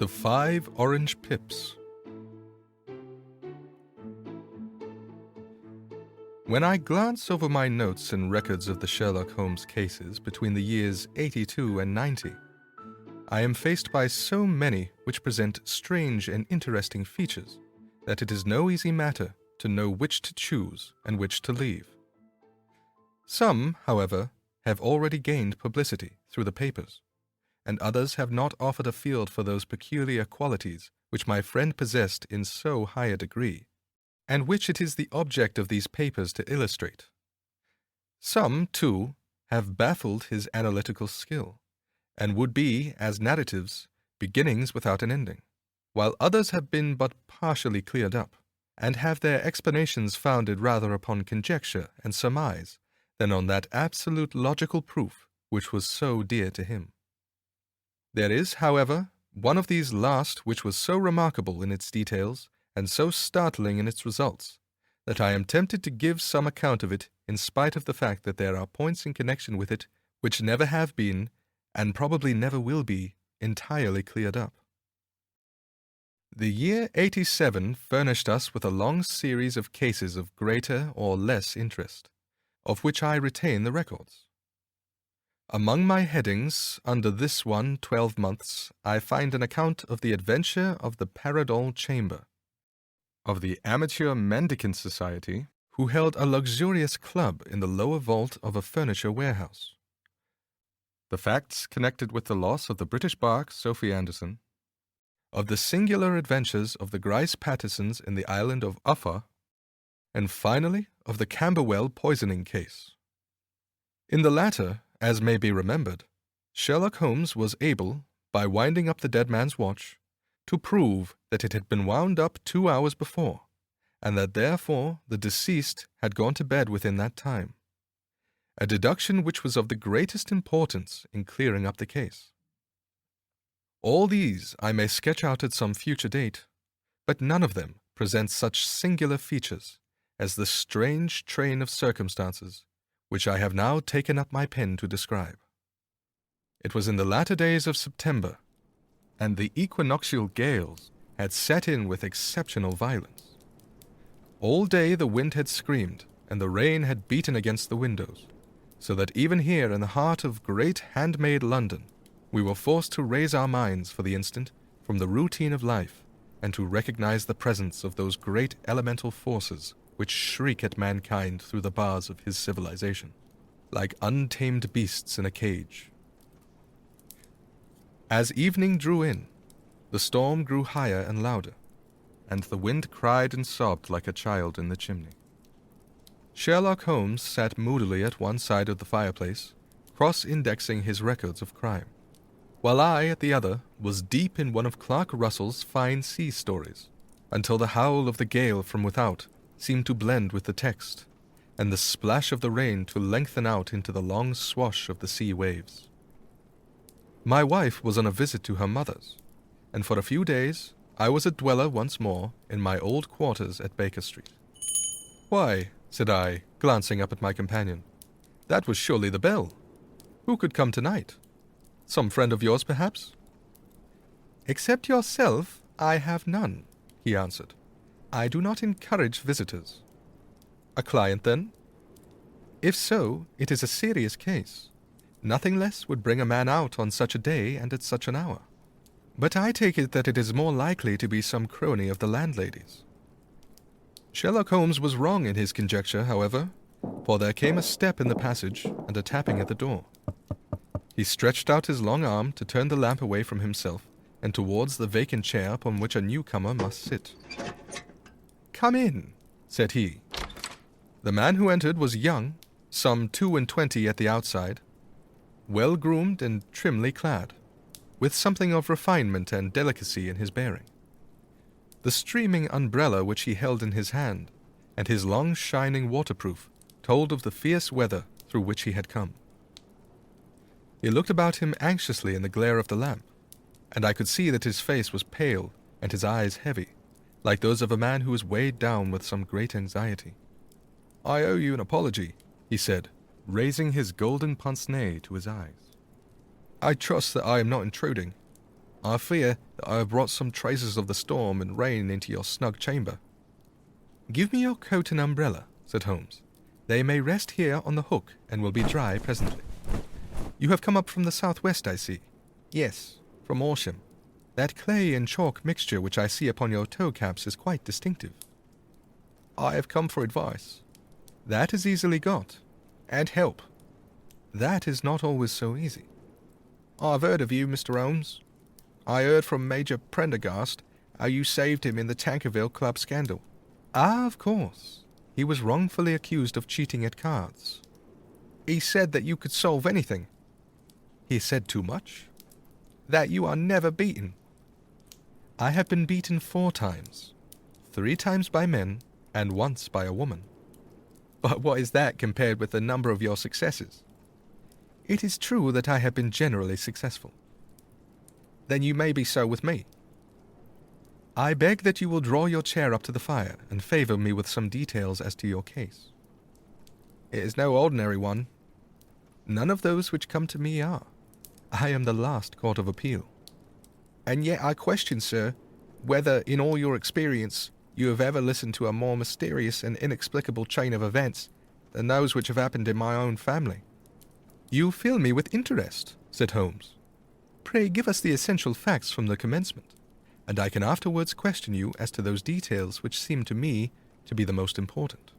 The 5 Orange Pips. When I glance over my notes and records of the Sherlock Holmes cases between the years 82 and 90, I am faced by so many which present strange and interesting features that it is no easy matter to know which to choose and which to leave. Some, however, have already gained publicity through the papers, and others have not offered a field for those peculiar qualities which my friend possessed in so high a degree, and which it is the object of these papers to illustrate. Some, too, have baffled his analytical skill, and would be, as narratives, beginnings without an ending, while others have been but partially cleared up, and have their explanations founded rather upon conjecture and surmise than on that absolute logical proof which was so dear to him. There is, however, one of these last which was so remarkable in its details and so startling in its results that I am tempted to give some account of it in spite of the fact that there are points in connection with it which never have been, and probably never will be, entirely cleared up. The year 87 furnished us with a long series of cases of greater or less interest, of which I retain the records. Among my headings, under this one, 12 months, I find an account of the adventure of the Paradol Chamber, of the Amateur Mendicant Society, who held a luxurious club in the lower vault of a furniture warehouse, the facts connected with the loss of the British bark Sophie Anderson, of the singular adventures of the Grice Pattersons in the island of Uffa, and finally of the Camberwell poisoning case. In the latter, as may be remembered, Sherlock Holmes was able, by winding up the dead man's watch, to prove that it had been wound up 2 hours before, and that therefore the deceased had gone to bed within that time, a deduction which was of the greatest importance in clearing up the case. All these I may sketch out at some future date, but none of them presents such singular features as the strange train of circumstances which I have now taken up my pen to describe. It was in the latter days of September, and the equinoctial gales had set in with exceptional violence. All day the wind had screamed, and the rain had beaten against the windows, so that even here in the heart of great handmade London, we were forced to raise our minds for the instant from the routine of life and to recognize the presence of those great elemental forces which shriek at mankind through the bars of his civilization, like untamed beasts in a cage. As evening drew in, the storm grew higher and louder, and the wind cried and sobbed like a child in the chimney. Sherlock Holmes sat moodily at one side of the fireplace, cross-indexing his records of crime, while I, at the other, was deep in one of Clark Russell's fine sea stories, until the howl of the gale from without seemed to blend with the text, and the splash of the rain to lengthen out into the long swash of the sea waves. My wife was on a visit to her mother's, and for a few days I was a dweller once more in my old quarters at Baker Street. "Why," said I, glancing up at my companion, "that was surely the bell. Who could come tonight? Some friend of yours, perhaps?" "Except yourself, I have none," he answered. "I do not encourage visitors." "A client, then?" "If so, it is a serious case. Nothing less would bring a man out on such a day and at such an hour. But I take it that it is more likely to be some crony of the landlady's." Sherlock Holmes was wrong in his conjecture, however, for there came a step in the passage and a tapping at the door. He stretched out his long arm to turn the lamp away from himself and towards the vacant chair upon which a newcomer must sit. "Come in," said he. The man who entered was young, some 22 at the outside, well-groomed and trimly clad, with something of refinement and delicacy in his bearing. The streaming umbrella which he held in his hand, and his long shining waterproof, told of the fierce weather through which he had come. He looked about him anxiously in the glare of the lamp, and I could see that his face was pale and his eyes heavy, like those of a man who is weighed down with some great anxiety. "I owe you an apology," he said, raising his golden pince-nez to his eyes. "I trust that I am not intruding." I fear that I have brought some traces of the storm and rain into your snug chamber." "Give me your coat and umbrella," said Holmes. "They may rest here on the hook and will be dry presently. You have come up from the southwest, I see." "Yes, from Horsham. That clay and chalk mixture which I see upon your toe caps is quite distinctive." "I have come for advice." "That is easily got. And help." "That is not always so easy." "I've heard of you, Mr. Holmes. I heard from Major Prendergast how you saved him in the Tankerville Club scandal." "Ah, of course. He was wrongfully accused of cheating at cards." "He said that you could solve anything." "He said too much." "That you are never beaten." "I have been beaten 4 times. 3 times by men, and once by a woman." "But what is that compared with the number of your successes?" "It is true that I have been generally successful." "Then you may be so with me." "I beg that you will draw your chair up to the fire and favor me with some details as to your case." "It is no ordinary one." "None of those which come to me are. I am the last court of appeal." "And yet I question, sir, whether in all your experience you have ever listened to a more mysterious and inexplicable chain of events than those which have happened in my own family." "You fill me with interest," said Holmes. "Pray give us the essential facts from the commencement, and I can afterwards question you as to those details which seem to me to be the most important."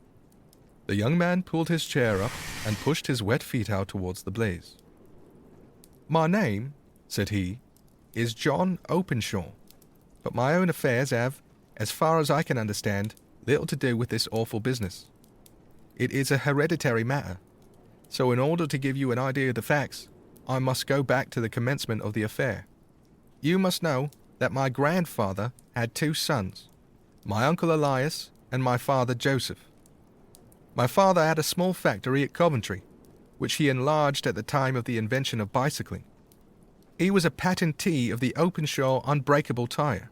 The young man pulled his chair up and pushed his wet feet out towards the blaze. "My name," said he, "is John Openshaw, but my own affairs have, as far as I can understand, little to do with this awful business. It is a hereditary matter, so in order to give you an idea of the facts, I must go back to the commencement of the affair. You must know that my grandfather had 2 sons, my uncle Elias and my father Joseph. My father had a small factory at Coventry, which he enlarged at the time of the invention of bicycling. He was a patentee of the Openshaw unbreakable tire,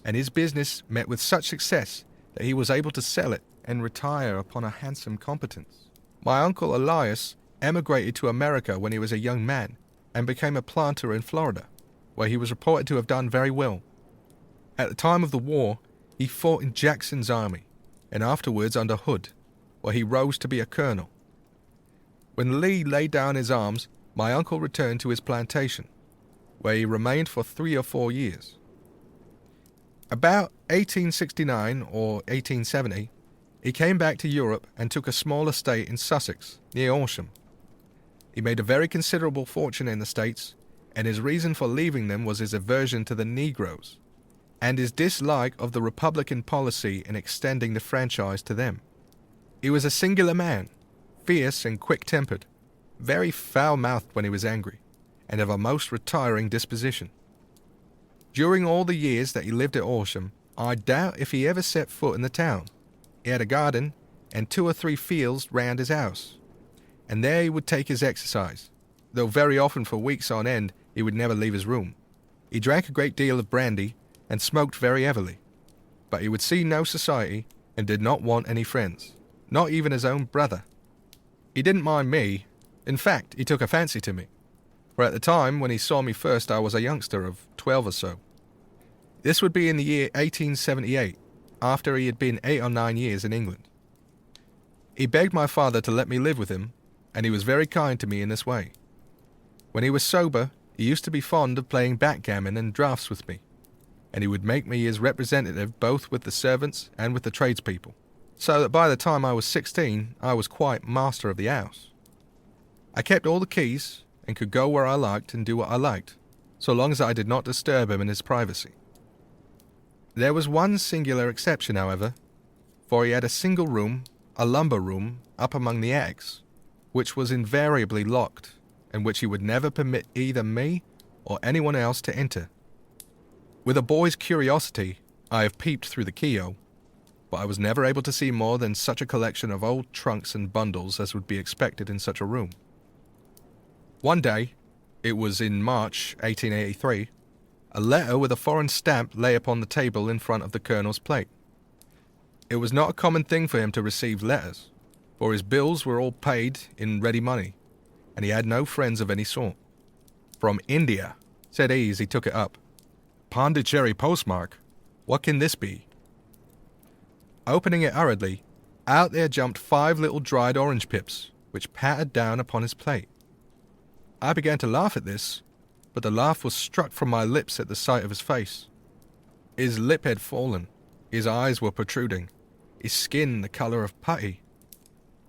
and his business met with such success that he was able to sell it and retire upon a handsome competence. My uncle Elias emigrated to America when he was a young man and became a planter in Florida, where he was reported to have done very well. At the time of the war, he fought in Jackson's army, and afterwards under Hood, where he rose to be a colonel. When Lee laid down his arms, my uncle returned to his plantation, where he remained for 3 or 4 years. About 1869 or 1870, he came back to Europe and took a small estate in Sussex, near Horsham. He made a very considerable fortune in the States, and his reason for leaving them was his aversion to the Negroes, and his dislike of the Republican policy in extending the franchise to them. He was a singular man, fierce and quick-tempered, very foul-mouthed when he was angry, and of a most retiring disposition. During all the years that he lived at Horsham, I doubt if he ever set foot in the town. He had a garden and 2 or 3 fields round his house, and there he would take his exercise, though very often for weeks on end he would never leave his room. He drank a great deal of brandy and smoked very heavily, but he would see no society and did not want any friends, not even his own brother. He didn't mind me. In fact, he took a fancy to me, for at the time when he saw me first I was a youngster of 12 or so. This would be in the year 1878, after he had been 8 or 9 years in England. He begged my father to let me live with him, and he was very kind to me in this way. When he was sober, he used to be fond of playing backgammon and draughts with me, and he would make me his representative both with the servants and with the tradespeople, so that by the time I was 16, I was quite master of the house. I kept all the keys, and could go where I liked and do what I liked, so long as I did not disturb him in his privacy. There was one singular exception, however, for he had a single room, a lumber room, up among the attics, which was invariably locked, and which he would never permit either me or anyone else to enter. With a boy's curiosity, I have peeped through the keyhole, but I was never able to see more than such a collection of old trunks and bundles as would be expected in such a room. One day, it was in March 1883, a letter with a foreign stamp lay upon the table in front of the colonel's plate. It was not a common thing for him to receive letters, for his bills were all paid in ready money, and he had no friends of any sort. "From India," said he as he took it up. Pondicherry postmark. What can this be? Opening it hurriedly, out there jumped 5 little dried orange pips, which pattered down upon his plate. I began to laugh at this, but the laugh was struck from my lips at the sight of his face. His lip had fallen, his eyes were protruding, his skin the colour of putty,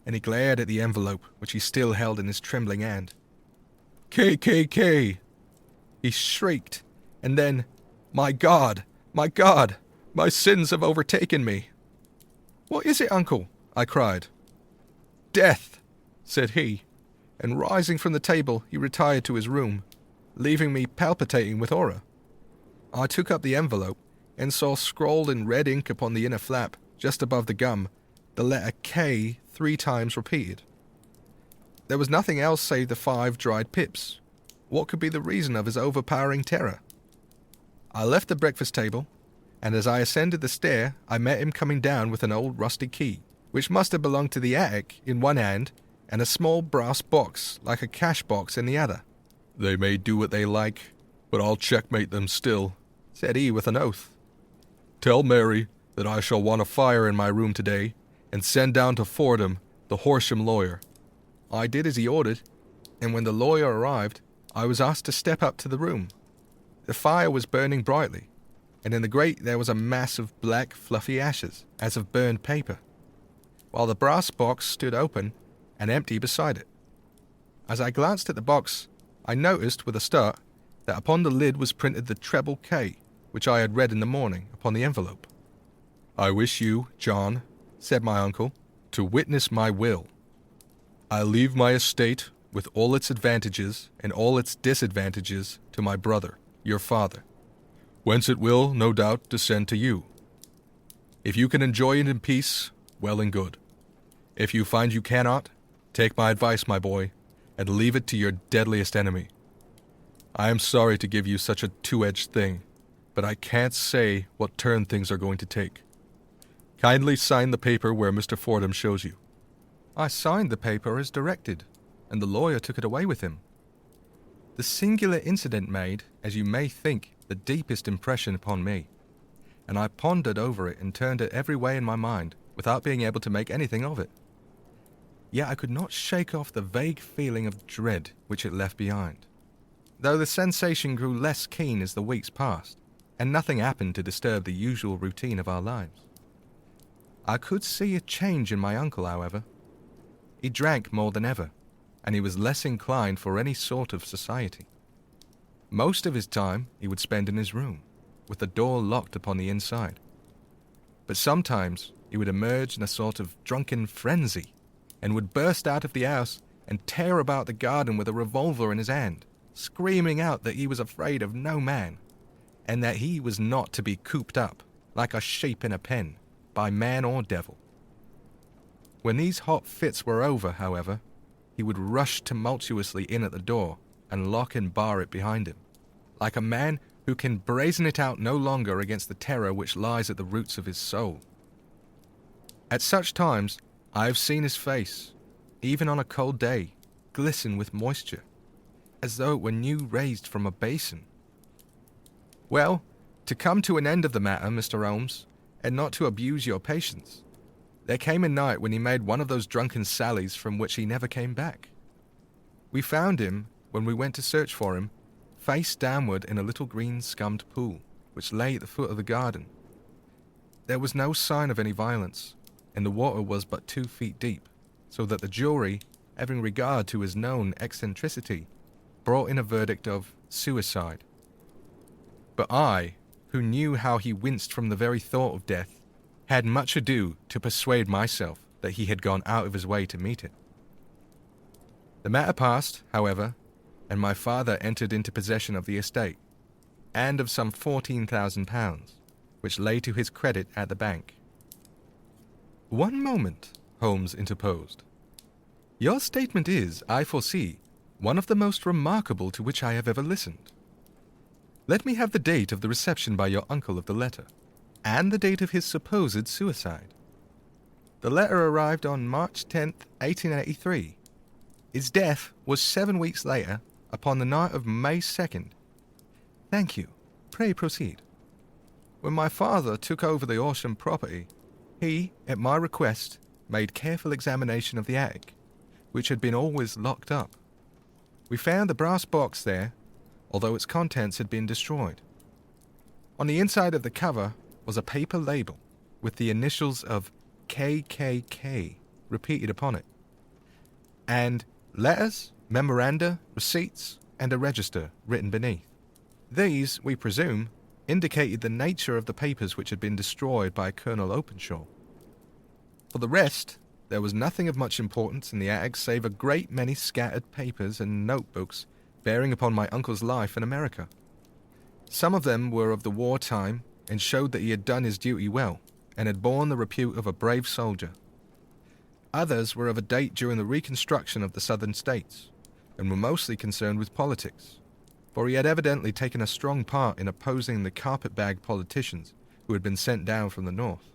and he glared at the envelope which he still held in his trembling hand. KKK! He shrieked, and then, my God, my sins have overtaken me. What is it, uncle? I cried. Death, said he, and rising from the table he retired to his room, leaving me palpitating with horror. I took up the envelope and saw scrawled in red ink upon the inner flap, just above the gum, the letter K 3 times repeated. There was nothing else save the 5 dried pips. What could be the reason of his overpowering terror? I left the breakfast table, and as I ascended the stair, I met him coming down with an old rusty key, which must have belonged to the attic, in one hand, and a small brass box, like a cash box, in the other. They may do what they like, but I'll checkmate them still, said he with an oath. Tell Mary that I shall want a fire in my room today, and send down to Fordham the Horsham lawyer. I did as he ordered, and when the lawyer arrived, I was asked to step up to the room. The fire was burning brightly, and in the grate there was a mass of black, fluffy ashes, as of burned paper, while the brass box stood open and empty beside it. As I glanced at the box, I noticed with a start that upon the lid was printed the treble K, which I had read in the morning upon the envelope. I wish you, John, said my uncle, to witness my will. I leave my estate with all its advantages and all its disadvantages to my brother, your father, whence it will, no doubt, descend to you. If you can enjoy it in peace, well and good. If you find you cannot, take my advice, my boy, and leave it to your deadliest enemy. I am sorry to give you such a two-edged thing, but I can't say what turn things are going to take. Kindly sign the paper where Mr. Fordham shows you. I signed the paper as directed, and the lawyer took it away with him. The singular incident made, as you may think, the deepest impression upon me, and I pondered over it and turned it every way in my mind, without being able to make anything of it. Yet I could not shake off the vague feeling of dread which it left behind, though the sensation grew less keen as the weeks passed, and nothing happened to disturb the usual routine of our lives. I could see a change in my uncle, however. He drank more than ever, and he was less inclined for any sort of society. Most of his time he would spend in his room, with the door locked upon the inside. But sometimes he would emerge in a sort of drunken frenzy, and would burst out of the house and tear about the garden with a revolver in his hand, screaming out that he was afraid of no man, and that he was not to be cooped up, like a sheep in a pen, by man or devil. When these hot fits were over, however, he would rush tumultuously in at the door and lock and bar it behind him, like a man who can brazen it out no longer against the terror which lies at the roots of his soul. At such times, I have seen his face, even on a cold day, glisten with moisture, as though it were new raised from a basin. Well, to come to an end of the matter, Mr. Holmes, and not to abuse your patience, there came a night when he made one of those drunken sallies from which he never came back. We found him, when we went to search for him, face downward in a little green scummed pool, which lay at the foot of the garden. There was no sign of any violence, and the water was but 2 feet deep, so that the jury, having regard to his known eccentricity, brought in a verdict of suicide. But I, who knew how he winced from the very thought of death, had much ado to persuade myself that he had gone out of his way to meet it. The matter passed, however, and my father entered into possession of the estate, and of some £14,000, which lay to his credit at the bank. "One moment," Holmes interposed. "Your statement is, I foresee, one of the most remarkable to which I have ever listened. Let me have the date of the reception by your uncle of the letter, and the date of his supposed suicide." "The letter arrived on March 10th, 1883. His death was 7 weeks later, upon the night of May 2nd. "Thank you. Pray proceed. When my father took over the Horsham property, he, at my request, made careful examination of the attic, which had been always locked up. We found the brass box there, although its contents had been destroyed. On the inside of the cover was a paper label with the initials of KKK repeated upon it, and letters, memoranda, receipts, and a register written beneath. These, we presume, indicated the nature of the papers which had been destroyed by Colonel Openshaw. For the rest, there was nothing of much importance in the attic save a great many scattered papers and notebooks bearing upon my uncle's life in America. Some of them were of the war time and showed that he had done his duty well and had borne the repute of a brave soldier. Others were of a date during the reconstruction of the southern states and were mostly concerned with politics, for he had evidently taken a strong part in opposing the carpetbag politicians who had been sent down from the north.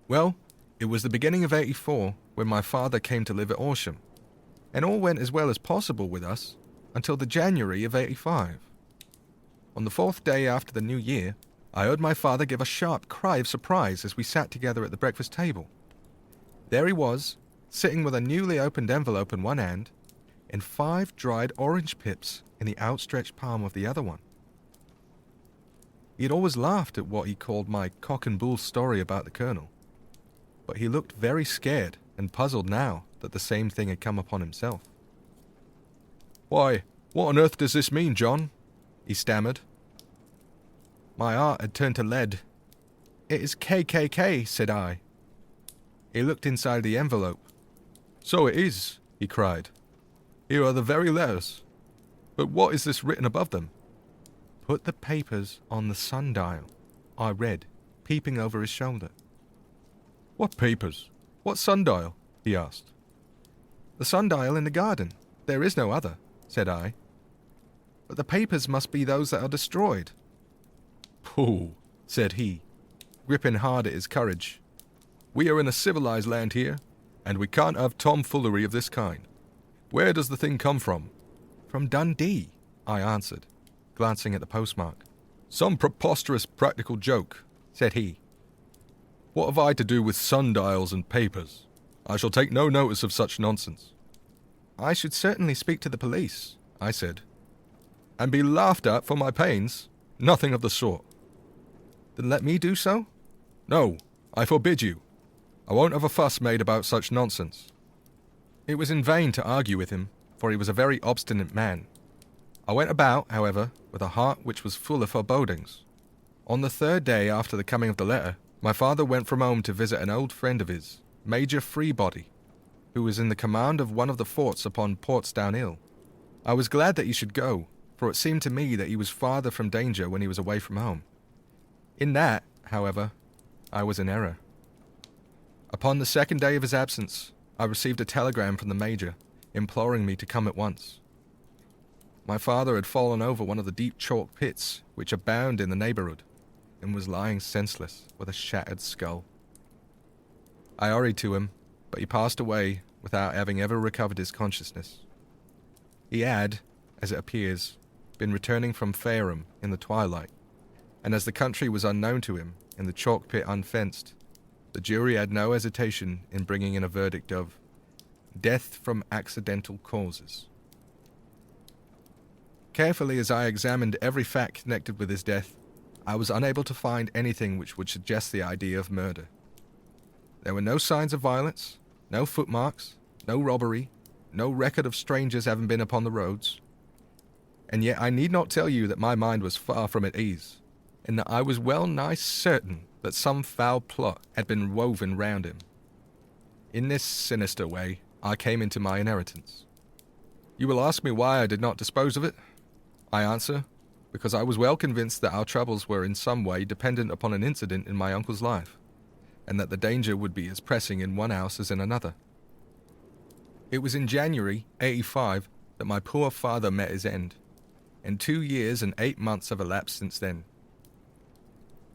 Well, it was the beginning of '84 when my father came to live at Horsham, and all went as well as possible with us until the January of '85. On the 4th day after the new year, I heard my father give a sharp cry of surprise as we sat together at the breakfast table. There he was, sitting with a newly opened envelope in one hand and 5 dried orange pips in the outstretched palm of the other one. He had always laughed at what he called my cock and bull story about the colonel, but he looked very scared and puzzled now that the same thing had come upon himself. "Why, what on earth does this mean, John?" he stammered. My heart had turned to lead. "It is KKK," said I. He looked inside the envelope. "So it is," he cried. "Here are the very letters. But what is this written above them?" "Put the papers on the sundial," I read, peeping over his shoulder. "What papers? What sundial?" he asked. "The sundial in the garden. There is no other," said I. "But the papers must be those that are destroyed." "Pooh," said he, gripping hard at his courage. "We are in a civilized land here, and we can't have tomfoolery of this kind. Where does the thing come from?" "From Dundee," I answered, glancing at the postmark. "Some preposterous practical joke," said he. "What have I to do with sundials and papers? I shall take no notice of such nonsense." "I should certainly speak to the police," I said. "And be laughed at for my pains? Nothing of the sort." "Then let me do so?" "No, I forbid you. I won't have a fuss made about such nonsense." It was in vain to argue with him, for he was a very obstinate man. I went about, however, with a heart which was full of forebodings. On the 3rd day after the coming of the letter, my father went from home to visit an old friend of his, Major Freebody, who was in the command of one of the forts upon Portsdown Hill. I was glad that he should go, for it seemed to me that he was farther from danger when he was away from home. In that, however, I was in error. Upon the 2nd day of his absence, I received a telegram from the Major, imploring me to come at once. My father had fallen over one of the deep chalk pits which abound in the neighbourhood, and was lying senseless with a shattered skull. I hurried to him, but he passed away without having ever recovered his consciousness. He had, as it appears, been returning from Fareham in the twilight, and as the country was unknown to him and the chalk pit unfenced, the jury had no hesitation in bringing in a verdict of death from accidental causes. Carefully as I examined every fact connected with his death, I was unable to find anything which would suggest the idea of murder. There were no signs of violence, no footmarks, no robbery, no record of strangers having been upon the roads. And yet I need not tell you that my mind was far from at ease, and that I was well nigh certain that some foul plot had been woven round him. In this sinister way, I came into my inheritance. You will ask me why I did not dispose of it? I answer, because I was well convinced that our troubles were in some way dependent upon an incident in my uncle's life, and that the danger would be as pressing in one house as in another. It was in January '85 that my poor father met his end, and 2 years and 8 months have elapsed since then.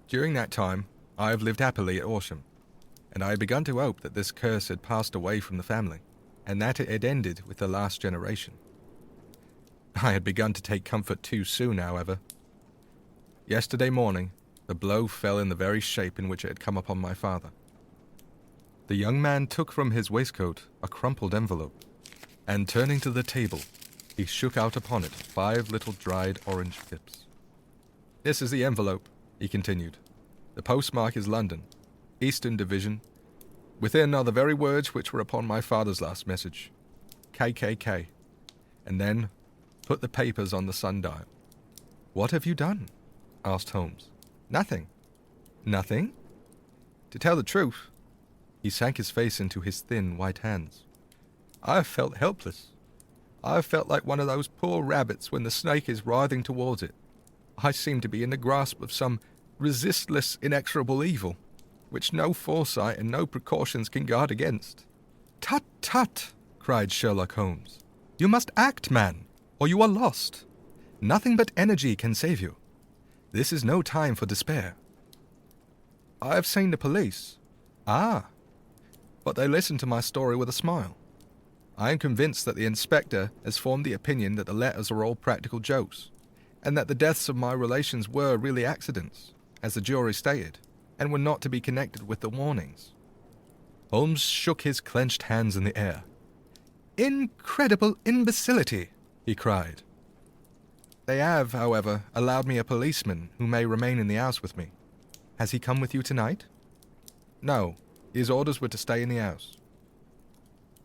During that time, I have lived happily at Horsham, and I had begun to hope that this curse had passed away from the family, and that it had ended with the last generation. I had begun to take comfort too soon, however. Yesterday morning, the blow fell in the very shape in which it had come upon my father. The young man took from his waistcoat a crumpled envelope, and turning to the table, he shook out upon it 5 little dried orange pips. "This is the envelope," he continued. "The postmark is London, Eastern Division. Within are the very words which were upon my father's last message, KKK. And then put the papers on the sundial." "What have you done?" asked Holmes. "Nothing." "Nothing?" "To tell the truth," he sank his face into his thin white hands, "I have felt helpless. I have felt like one of those poor rabbits when the snake is writhing towards it. I seem to be in the grasp of some resistless, inexorable evil, which no foresight and no precautions can guard against." "Tut, tut!" cried Sherlock Holmes. "You must act, man, or you are lost. Nothing but energy can save you. This is no time for despair." "I have seen the police." "Ah, but they listened to my story with a smile. I am convinced that the inspector has formed the opinion that the letters are all practical jokes, and that the deaths of my relations were really accidents, as the jury stated, and were not to be connected with the warnings." Holmes shook his clenched hands in the air. "Incredible imbecility!" he cried. "They have, however, allowed me a policeman who may remain in the house with me. Has he come with you tonight?" "No, his orders were to stay in the house."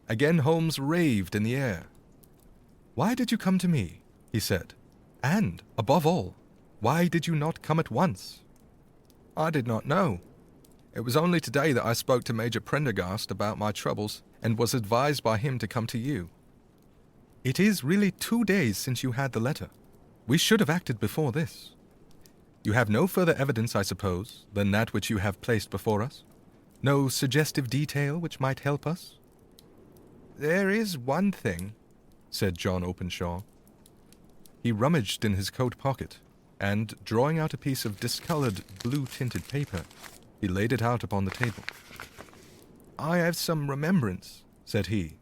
Again Holmes raved in the air. "Why did you come to me?" he said. "And, above all, why did you not come at once?" "I did not know. It was only today that I spoke to Major Prendergast about my troubles and was advised by him to come to you." "It is really 2 days since you had the letter. We should have acted before this. You have no further evidence, I suppose, than that which you have placed before us? No suggestive detail which might help us?" "There is one thing," said John Openshaw. He rummaged in his coat pocket, and, drawing out a piece of discolored, blue-tinted paper, he laid it out upon the table. "I have some remembrance," said he,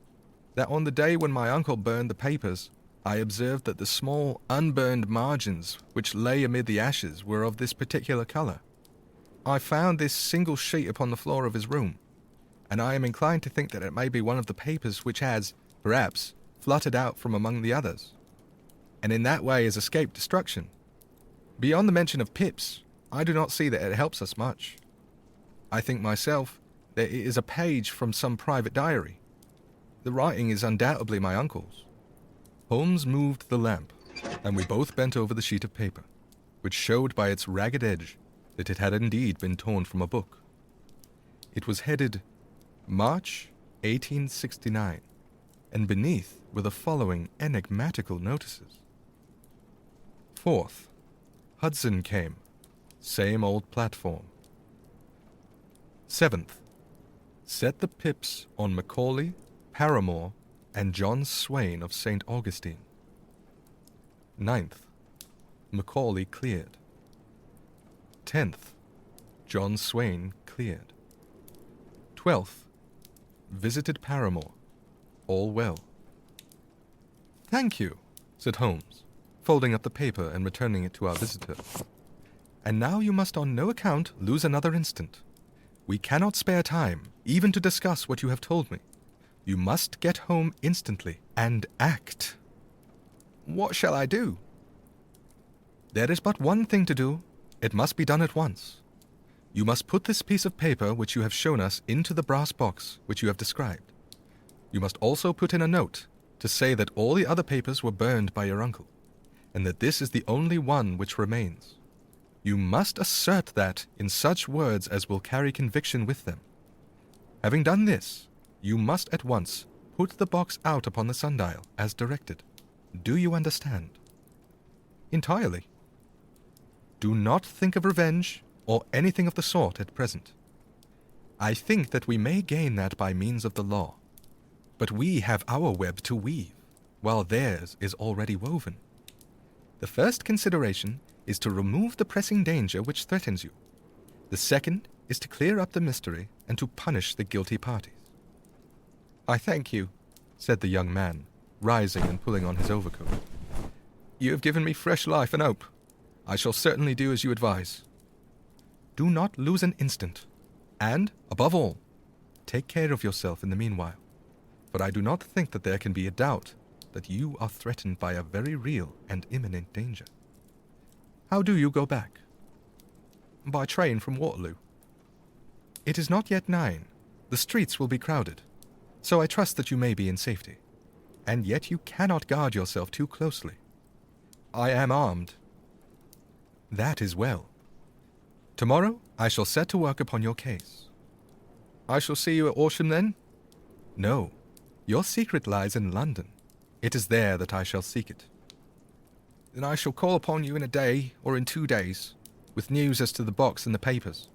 "that on the day when my uncle burned the papers, I observed that the small, unburned margins which lay amid the ashes were of this particular color. I found this single sheet upon the floor of his room, and I am inclined to think that it may be one of the papers which has, perhaps, fluttered out from among the others, and in that way has escaped destruction. Beyond the mention of pips, I do not see that it helps us much. I think myself that it is a page from some private diary. The writing is undoubtedly my uncle's." Holmes moved the lamp, and we both bent over the sheet of paper, which showed by its ragged edge that it had indeed been torn from a book. It was headed March 1869, and beneath were the following enigmatical notices. 4th, Hudson came, same old platform. 7th, set the pips on Macaulay, Paramore, and John Swain of St. Augustine. 9th, Macaulay cleared. 10th, John Swain cleared. 12th, visited Paramore. All well. "Thank you," said Holmes, folding up the paper and returning it to our visitor. "And now you must on no account lose another instant. We cannot spare time, even to discuss what you have told me. You must get home instantly and act." "What shall I do?" "There is but one thing to do. It must be done at once. You must put this piece of paper which you have shown us into the brass box which you have described. You must also put in a note to say that all the other papers were burned by your uncle, and that this is the only one which remains. You must assert that in such words as will carry conviction with them. Having done this, you must at once put the box out upon the sundial, as directed. Do you understand?" "Entirely." "Do not think of revenge or anything of the sort at present. I think that we may gain that by means of the law, but we have our web to weave, while theirs is already woven. The first consideration is to remove the pressing danger which threatens you. The second is to clear up the mystery and to punish the guilty parties." "I thank you," said the young man, rising and pulling on his overcoat. "You have given me fresh life and hope. I shall certainly do as you advise. Do not lose an instant. And, above all, take care of yourself in the meanwhile, for I do not think that there can be a doubt that you are threatened by a very real and imminent danger. How do you go back? By train from Waterloo. It is not yet 9. The streets will be crowded, so I trust that you may be in safety. And yet you cannot guard yourself too closely. I am armed. That is well. Tomorrow I shall set to work upon your case. I shall see you at Horsham then? No, your secret lies in London. It is there that I shall seek it. Then I shall call upon you in a day or in 2 days, with news as to the box and the papers.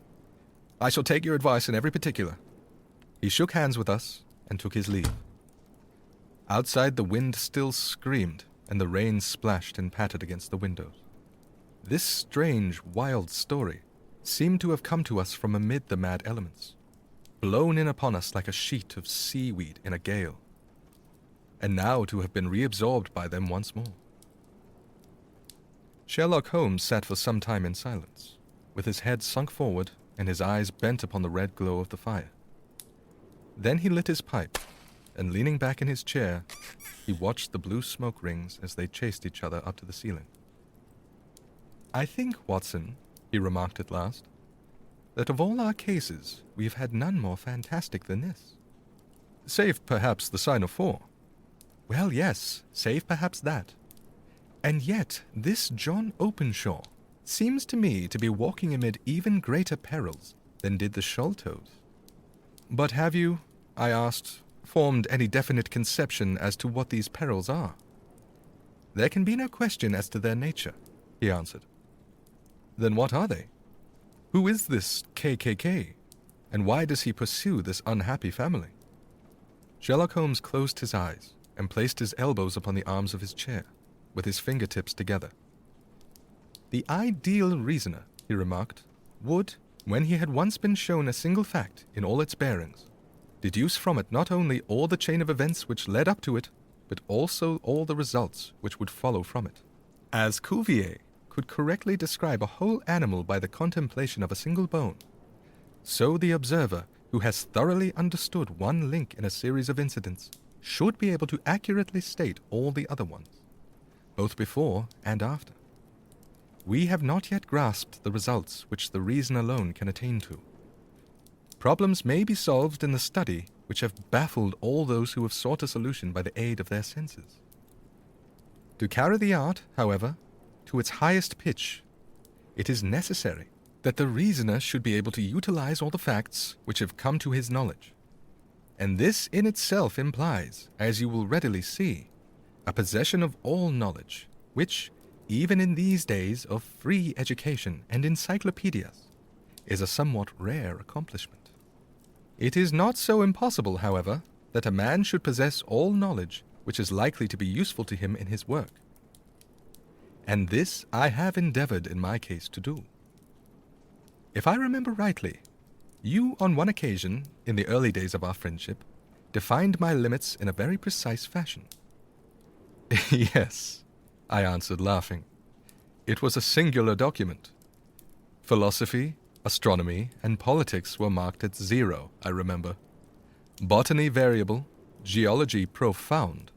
I shall take your advice in every particular. He shook hands with us and took his leave. Outside the wind still screamed, and the rain splashed and pattered against the windows. This strange, wild story seemed to have come to us from amid the mad elements, blown in upon us like a sheet of seaweed in a gale, and now to have been reabsorbed by them once more. Sherlock Holmes sat for some time in silence, with his head sunk forward and his eyes bent upon the red glow of the fire. Then he lit his pipe, and leaning back in his chair, he watched the blue smoke rings as they chased each other up to the ceiling. I think, Watson, he remarked at last, that of all our cases we have had none more fantastic than this. Save perhaps the sign of 4. Well, yes, save perhaps that. And yet this John Openshaw seems to me to be walking amid even greater perils than did the Sholtos. But have you, I asked, formed any definite conception as to what these perils are? There can be no question as to their nature, he answered. Then what are they? Who is this KKK, and why does he pursue this unhappy family? Sherlock Holmes closed his eyes and placed his elbows upon the arms of his chair, with his fingertips together. The ideal reasoner, he remarked, would, when he had once been shown a single fact in all its bearings, deduce from it not only all the chain of events which led up to it, but also all the results which would follow from it. As Cuvier could correctly describe a whole animal by the contemplation of a single bone, so the observer who has thoroughly understood one link in a series of incidents should be able to accurately state all the other ones, both before and after. We have not yet grasped the results which the reason alone can attain to. Problems may be solved in the study which have baffled all those who have sought a solution by the aid of their senses. To carry the art, however, to its highest pitch, it is necessary that the reasoner should be able to utilize all the facts which have come to his knowledge. And this in itself implies, as you will readily see, a possession of all knowledge, which, even in these days of free education and encyclopedias, is a somewhat rare accomplishment. It is not so impossible, however, that a man should possess all knowledge which is likely to be useful to him in his work. And this I have endeavored in my case to do. If I remember rightly, you on one occasion, in the early days of our friendship, defined my limits in a very precise fashion. Yes, I answered, laughing. It was a singular document. Philosophy, astronomy, and politics were marked at 0, I remember. Botany variable, geology profound,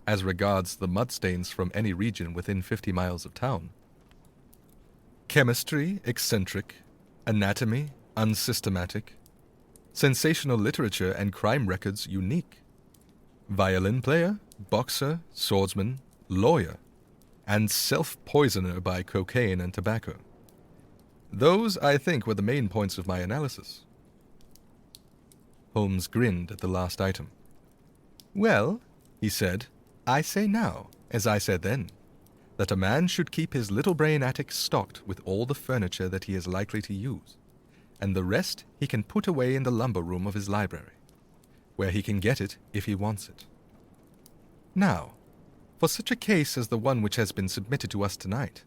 as regards the mudstains from any region within 50 miles of town. Chemistry, eccentric. Anatomy, unsystematic. Sensational literature and crime records unique. Violin player, boxer, swordsman, lawyer, and self-poisoner by cocaine and tobacco. Those, I think, were the main points of my analysis. Holmes grinned at the last item. Well, he said, I say now, as I said then, that a man should keep his little brain attic stocked with all the furniture that he is likely to use, and the rest he can put away in the lumber room of his library, where he can get it if he wants it. Now, for such a case as the one which has been submitted to us tonight,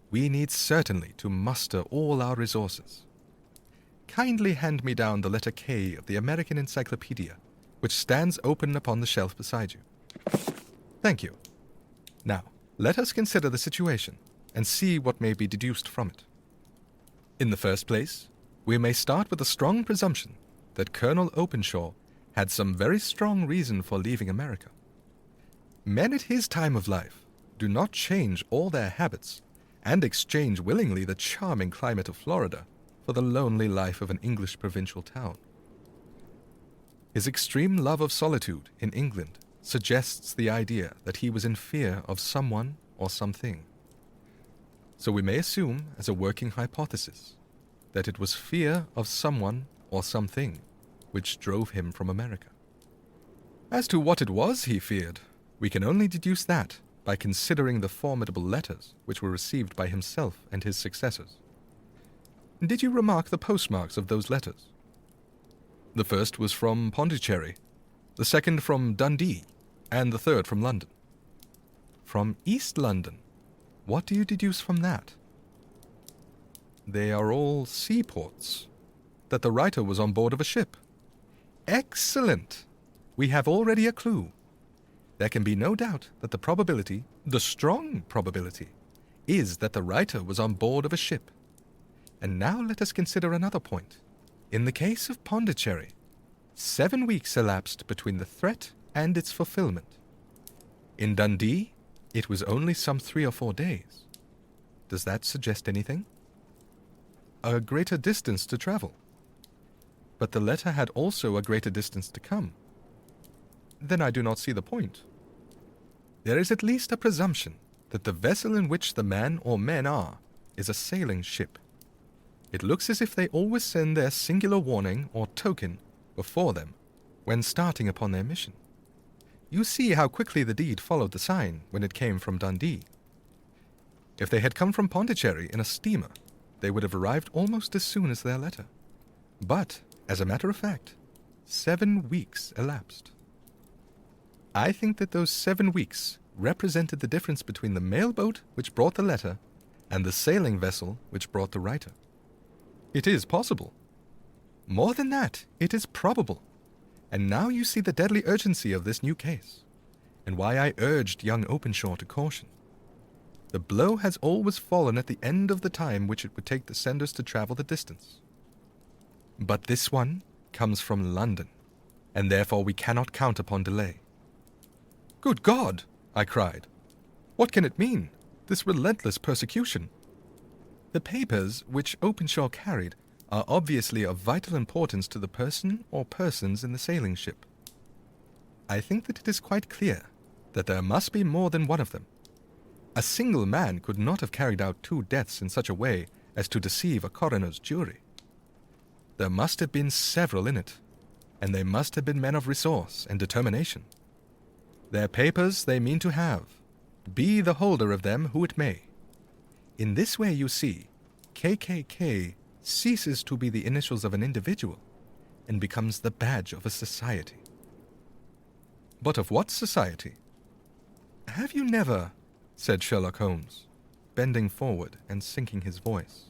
we need certainly to muster all our resources. Kindly hand me down the letter K of the American Encyclopedia, which stands open upon the shelf beside you. Thank you. Now, let us consider the situation. and see what may be deduced from it. In the first place, we may start with a strong presumption that Colonel Openshaw had some very strong reason for leaving America. Men at his time of life do not change all their habits and exchange willingly the charming climate of Florida for the lonely life of an English provincial town. His extreme love of solitude in England suggests the idea that he was in fear of someone or something. So we may assume, as a working hypothesis, that it was fear of someone or something which drove him from America. As to what it was he feared, we can only deduce that by considering the formidable letters which were received by himself and his successors. Did you remark the postmarks of those letters? The first was from Pondicherry, the second from Dundee, and the third from London. From East London, what do you deduce from that? They are all seaports. That the writer was on board of a ship. Excellent! We have already a clue. There can be no doubt that the probability, the strong probability, is that the writer was on board of a ship. And now let us consider another point. In the case of Pondicherry, 7 weeks elapsed between the threat and its fulfillment. In Dundee, it was only some 3 or 4 days. Does that suggest anything? A greater distance to travel. But the letter had also a greater distance to come. Then I do not see the point. There is at least a presumption that the vessel in which the man or men are is a sailing ship. It looks as if they always send their singular warning or token before them when starting upon their mission. You see how quickly the deed followed the sign when it came from Dundee. If they had come from Pondicherry in a steamer, they would have arrived almost as soon as their letter. But, as a matter of fact, 7 weeks elapsed. I think that those 7 weeks represented the difference between the mailboat which brought the letter and the sailing vessel which brought the writer. It is possible. More than that, it is probable. And now you see the deadly urgency of this new case, and why I urged young Openshaw to caution. The blow has always fallen at the end of the time which it would take the senders to travel the distance. But this one comes from London, and therefore we cannot count upon delay. Good God! I cried. What can it mean, this relentless persecution? The papers which Openshaw carried are obviously of vital importance to the person or persons in the sailing ship. I think that it is quite clear that there must be more than one of them. A single man could not have carried out 2 deaths in such a way as to deceive a coroner's jury. There must have been several in it, and they must have been men of resource and determination. Their papers they mean to have, be the holder of them who it may. In this way, you see, KKK ceases to be the initials of an individual and becomes the badge of a society. But of what society? Have you never, said Sherlock Holmes, bending forward and sinking his voice,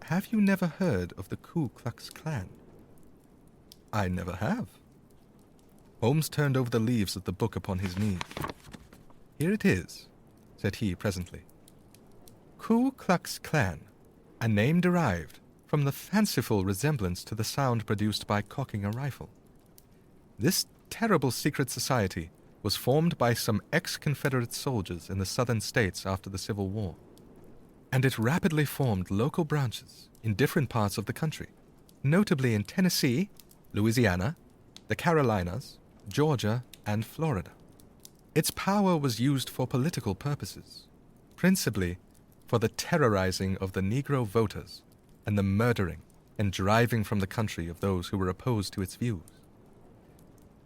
have you never heard of the Ku Klux Klan? I never have. Holmes turned over the leaves of the book upon his knee. Here it is, said he presently. Ku Klux Klan, a name derived from the fanciful resemblance to the sound produced by cocking a rifle. This terrible secret society was formed by some ex-Confederate soldiers in the southern states after the Civil War, and it rapidly formed local branches in different parts of the country, notably in Tennessee, Louisiana, the Carolinas, Georgia, and Florida. Its power was used for political purposes, principally for the terrorizing of the Negro voters and the murdering and driving from the country of those who were opposed to its views.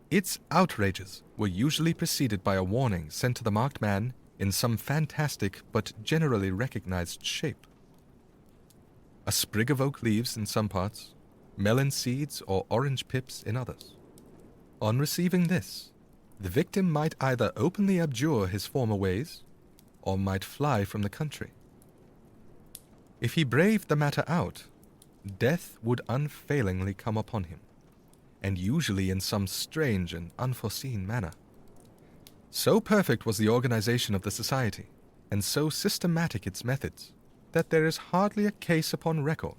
Its outrages were usually preceded by a warning sent to the marked man in some fantastic but generally recognized shape. A sprig of oak leaves in some parts, melon seeds or orange pips in others. On receiving this, the victim might either openly abjure his former ways or might fly from the country. If he braved the matter out, death would unfailingly come upon him, and usually in some strange and unforeseen manner. So perfect was the organization of the society and so systematic its methods, that there is hardly a case upon record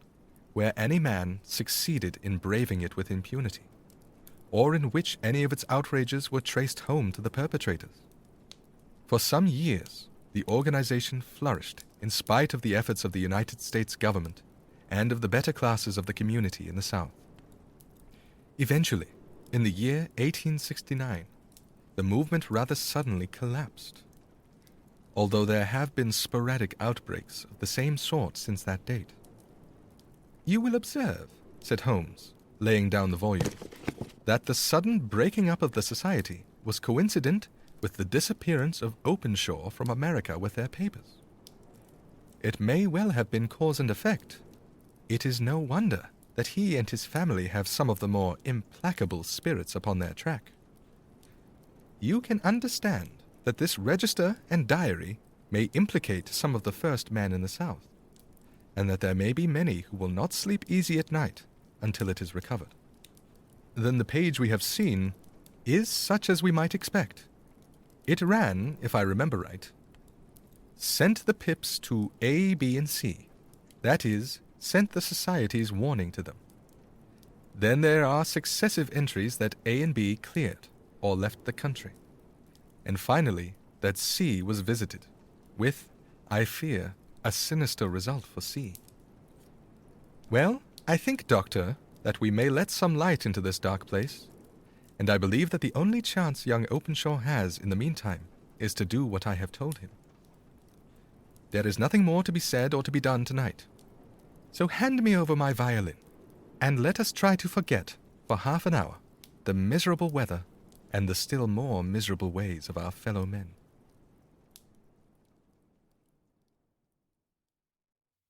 where any man succeeded in braving it with impunity, or in which any of its outrages were traced home to the perpetrators. For some years, the organization flourished in spite of the efforts of the United States government and of the better classes of the community in the South. Eventually, in the year 1869, the movement rather suddenly collapsed, although there have been sporadic outbreaks of the same sort since that date. "You will observe," said Holmes, laying down the volume, "that the sudden breaking up of the society was coincident with the disappearance of Openshaw from America with their papers. It may well have been cause and effect. It is no wonder that he and his family have some of the more implacable spirits upon their track. You can understand that this register and diary may implicate some of the first men in the South, and that there may be many who will not sleep easy at night until it is recovered. Then the page we have seen is such as we might expect. It ran, if I remember right, sent the pips to A, B, and C. That is, sent the society's warning to them. Then there are successive entries that A and B cleared or left the country. And finally, that C was visited, with, I fear, a sinister result for C. Well, I think, Doctor, that we may let some light into this dark place, and I believe that the only chance young Openshaw has in the meantime is to do what I have told him. There is nothing more to be said or to be done tonight. So hand me over my violin, and let us try to forget, for half an hour, the miserable weather and the still more miserable ways of our fellow men."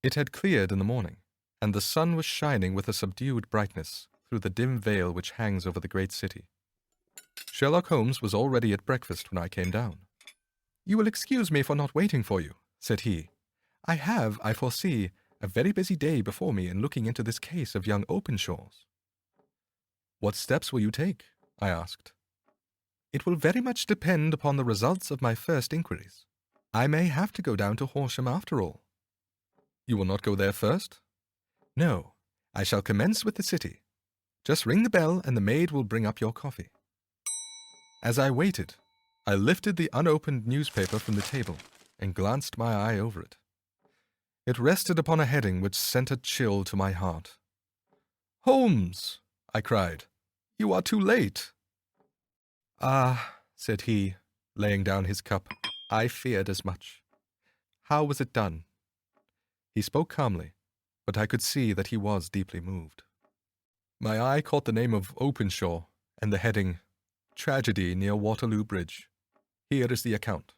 It had cleared in the morning, and the sun was shining with a subdued brightness through the dim veil which hangs over the great city. Sherlock Holmes was already at breakfast when I came down. "You will excuse me for not waiting for you," said he. "I have, I foresee, a very busy day before me in looking into this case of young Openshaw's." "What steps will you take?" I asked. "It will very much depend upon the results of my first inquiries. I may have to go down to Horsham after all." "You will not go there first?" "No, I shall commence with the city. Just ring the bell and the maid will bring up your coffee." As I waited, I lifted the unopened newspaper from the table and glanced my eye over it. It rested upon a heading which sent a chill to my heart. "Holmes!" I cried. "You are too late." "Ah," said he, laying down his cup, "I feared as much. How was it done?" He spoke calmly, but I could see that he was deeply moved. My eye caught the name of Openshaw and the heading, "Tragedy near Waterloo Bridge." Here is the account.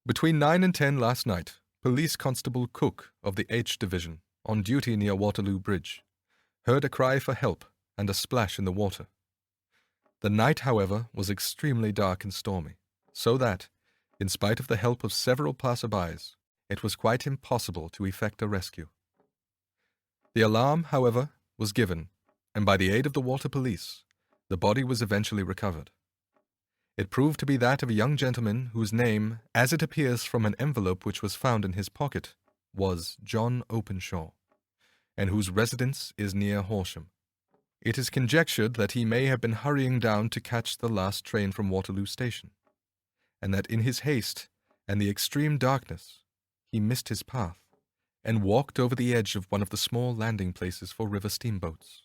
"Between 9 and 10 last night, Police Constable Cook of the H Division, on duty near Waterloo Bridge, heard a cry for help and a splash in the water. The night, however, was extremely dark and stormy, so that, in spite of the help of several passer-bys, it was quite impossible to effect a rescue. The alarm, however, was given, and by the aid of the water police, the body was eventually recovered. It proved to be that of a young gentleman whose name, as it appears from an envelope which was found in his pocket, was John Openshaw, and whose residence is near Horsham. It is conjectured that he may have been hurrying down to catch the last train from Waterloo Station, and that in his haste and the extreme darkness he missed his path and walked over the edge of one of the small landing places for river steamboats.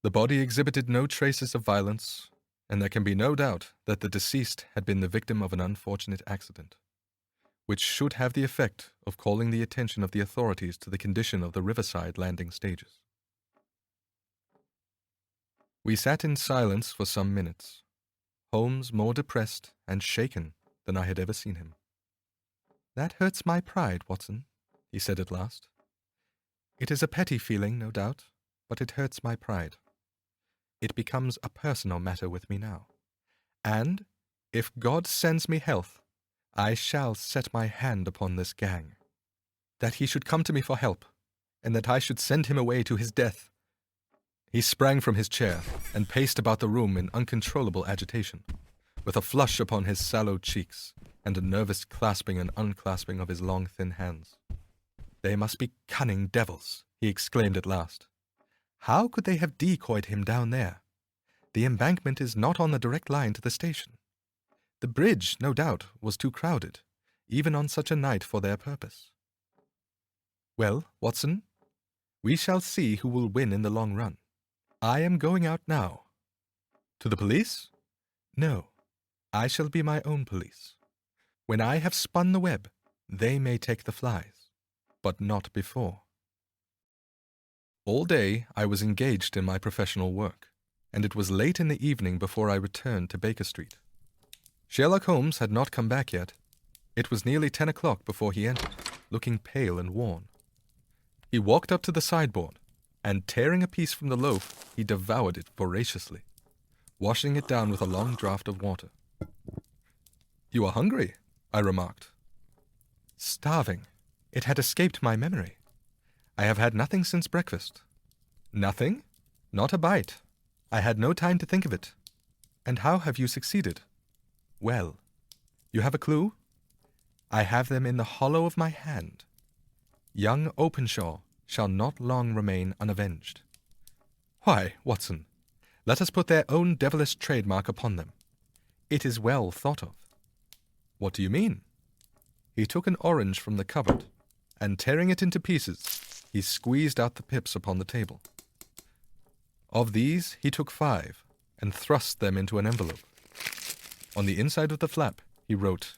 The body exhibited no traces of violence, and there can be no doubt that the deceased had been the victim of an unfortunate accident, which should have the effect of calling the attention of the authorities to the condition of the riverside landing stages." We sat in silence for some minutes, Holmes more depressed and shaken than I had ever seen him. "That hurts my pride, Watson," he said at last. "It is a petty feeling, no doubt, but it hurts my pride. It becomes a personal matter with me now. And, if God sends me health, I shall set my hand upon this gang. That he should come to me for help, and that I should send him away to his death." He sprang from his chair and paced about the room in uncontrollable agitation, with a flush upon his sallow cheeks and a nervous clasping and unclasping of his long, thin hands. "They must be cunning devils," he exclaimed at last. "How could they have decoyed him down there? The embankment is not on the direct line to the station. The bridge, no doubt, was too crowded, even on such a night, for their purpose. Well, Watson, we shall see who will win in the long run. I am going out now." "To the police?" "No, I shall be my own police. When I have spun the web, they may take the flies, but not before." All day I was engaged in my professional work, and it was late in the evening before I returned to Baker Street. Sherlock Holmes had not come back yet. It was nearly 10 o'clock before he entered, looking pale and worn. He walked up to the sideboard, and tearing a piece from the loaf, he devoured it voraciously, washing it down with a long draught of water. "You are hungry," I remarked. "Starving. It had escaped my memory. I have had nothing since breakfast." "Nothing? Not a bite. I had no time to think of it." "And how have you succeeded?" "Well. You have a clue?" "I have them in the hollow of my hand. Young Openshaw shall not long remain unavenged." "Why, Watson, let us put their own devilish trademark upon them. It is well thought of." "What do you mean?" He took an orange from the cupboard, and tearing it into pieces, he squeezed out the pips upon the table. Of these he took 5, and thrust them into an envelope. On the inside of the flap he wrote,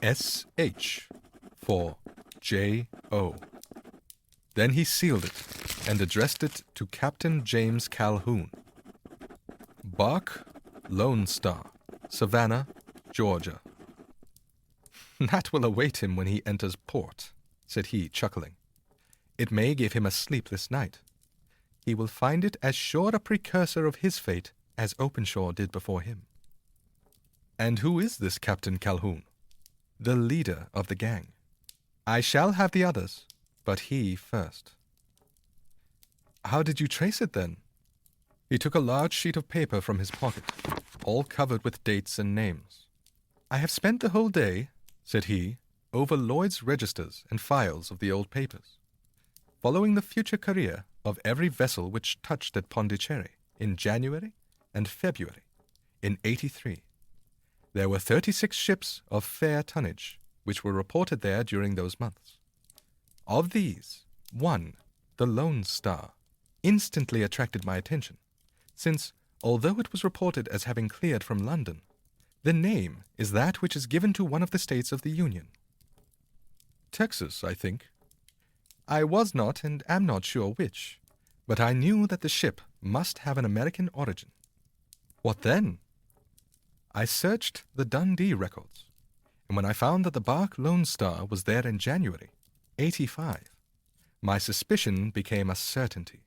"S.H. for J.O." Then he sealed it, and addressed it to Captain James Calhoun. "Bark, Lone Star, Savannah, Georgia." "That will await him when he enters port," said he, chuckling. "It may give him a sleepless night. He will find it as sure a precursor of his fate as Openshaw did before him." "And who is this Captain Calhoun?" "The leader of the gang. I shall have the others, but he first." "How did you trace it, then?" He took a large sheet of paper from his pocket, all covered with dates and names. "I have spent the whole day," said he, "over Lloyd's registers and files of the old papers, following the future career of every vessel which touched at Pondicherry in January and February in '83. There were 36 ships of fair tonnage which were reported there during those months. Of these, one, the Lone Star, instantly attracted my attention, since, although it was reported as having cleared from London, the name is that which is given to one of the states of the Union. Texas, I think. I was not and am not sure which, but I knew that the ship must have an American origin. What then? I searched the Dundee records, and when I found that the bark Lone Star was there in January, '85, my suspicion became a certainty.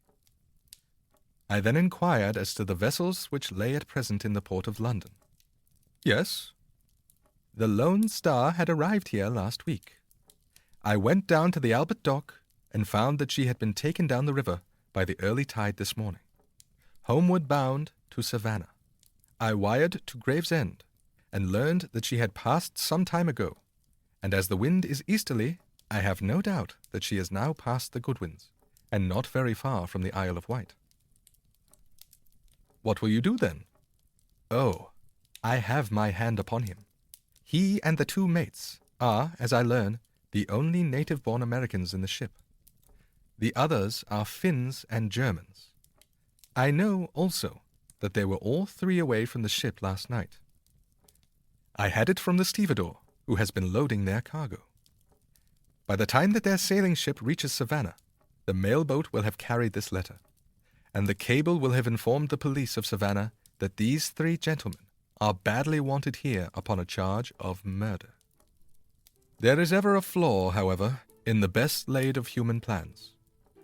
I then inquired as to the vessels which lay at present in the port of London. Yes, the Lone Star had arrived here last week. I went down to the Albert Dock and found that she had been taken down the river by the early tide this morning, homeward bound to Savannah. I wired to Gravesend and learned that she had passed some time ago, and as the wind is easterly, I have no doubt that she is now past the Goodwins, and not very far from the Isle of Wight. What will you do then? Oh, I have my hand upon him. He and the 2 mates are, as I learn, the only native-born Americans in the ship. The others are Finns and Germans. I know, also, that they were all 3 away from the ship last night. I had it from the stevedore, who has been loading their cargo. By the time that their sailing ship reaches Savannah, the mailboat will have carried this letter, and the cable will have informed the police of Savannah that these 3 gentlemen are badly wanted here upon a charge of murder. There is ever a flaw, however, in the best laid of human plans,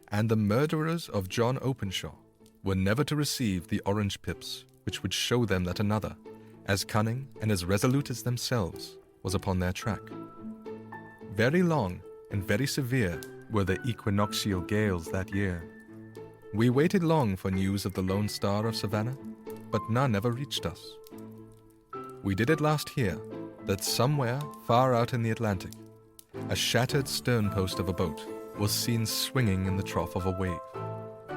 and the murderers of John Openshaw were never to receive the orange pips which would show them that another, as cunning and as resolute as themselves, was upon their track. Very long and very severe were the equinoctial gales that year. We waited long for news of the Lone Star of Savannah, but none ever reached us. We did at last hear, that somewhere far out in the Atlantic, a shattered sternpost of a boat was seen swinging in the trough of a wave,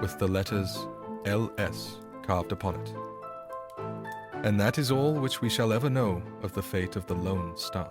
with the letters LS carved upon it. And that is all which we shall ever know of the fate of the Lone Star.